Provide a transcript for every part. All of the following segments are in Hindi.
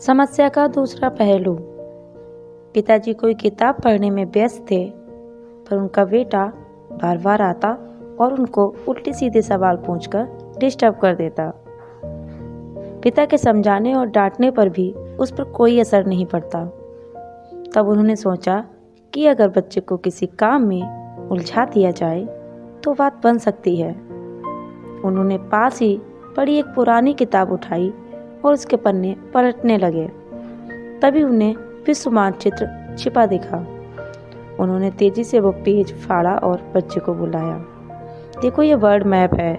समस्या का दूसरा पहलू। पिताजी कोई किताब पढ़ने में व्यस्त थे, पर उनका बेटा बार बार आता और उनको उल्टे सीधे सवाल पूछकर डिस्टर्ब कर देता। पिता के समझाने और डांटने पर भी उस पर कोई असर नहीं पड़ता। तब उन्होंने सोचा कि अगर बच्चे को किसी काम में उलझा दिया जाए तो बात बन सकती है। उन्होंने पास ही पड़ी एक पुरानी किताब उठाई और उसके पन्ने पलटने लगे। तभी उन्हें विश्व मानचित्र छिपा दिखा। उन्होंने तेजी से वो पेज फाड़ा और बच्चे को बुलाया। देखो, ये वर्ल्ड मैप है।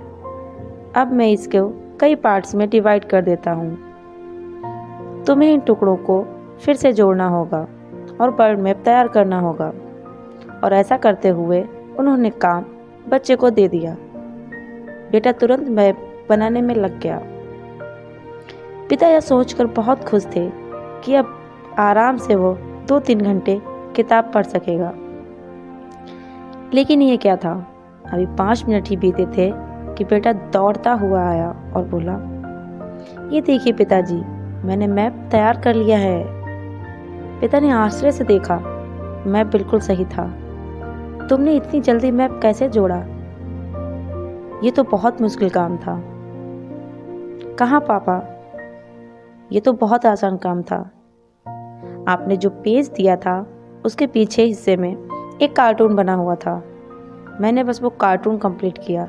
अब मैं इसको कई पार्ट्स में डिवाइड कर देता हूँ। तुम्हें इन टुकड़ों को फिर से जोड़ना होगा और वर्ल्ड मैप तैयार करना होगा। और ऐसा करते हुए उन्होंने काम बच्चे को दे दिया। बेटा तुरंत मैप बनाने में लग गया। पिता यह सोचकर बहुत खुश थे कि अब आराम से वो 2-3 घंटे किताब पढ़ सकेगा। लेकिन ये क्या था, अभी 5 मिनट ही बीते थे कि बेटा दौड़ता हुआ आया और बोला, ये देखिए पिताजी, मैंने मैप तैयार कर लिया है। पिता ने आश्चर्य से देखा। मैप बिल्कुल सही था। तुमने इतनी जल्दी मैप कैसे जोड़ा? ये तो बहुत मुश्किल काम था। कहाँ पापा, ये तो बहुत आसान काम था। आपने जो पेज दिया था उसके पीछे हिस्से में एक कार्टून बना हुआ था। मैंने बस वो कार्टून कंप्लीट किया,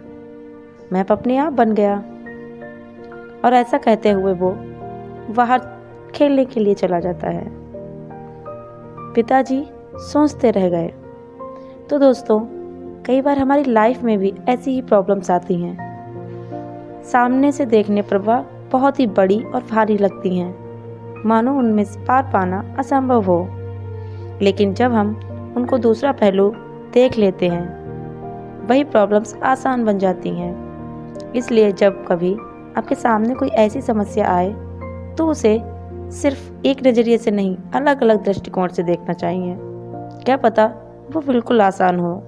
मैप अपने आप बन गया। और ऐसा कहते हुए वो बाहर खेलने के लिए चला जाता है। पिताजी सोचते रह गए। तो दोस्तों, कई बार हमारी लाइफ में भी ऐसी ही प्रॉब्लम्स आती हैं। सामने से देखने पर वह बहुत ही बड़ी और भारी लगती हैं, मानो उनमें से पार पाना असंभव हो। लेकिन जब हम उनको दूसरा पहलू देख लेते हैं, वही प्रॉब्लम्स आसान बन जाती हैं। इसलिए जब कभी आपके सामने कोई ऐसी समस्या आए तो उसे सिर्फ एक नज़रिए से नहीं, अलग अलग दृष्टिकोण से देखना चाहिए। क्या पता वो बिल्कुल आसान हो।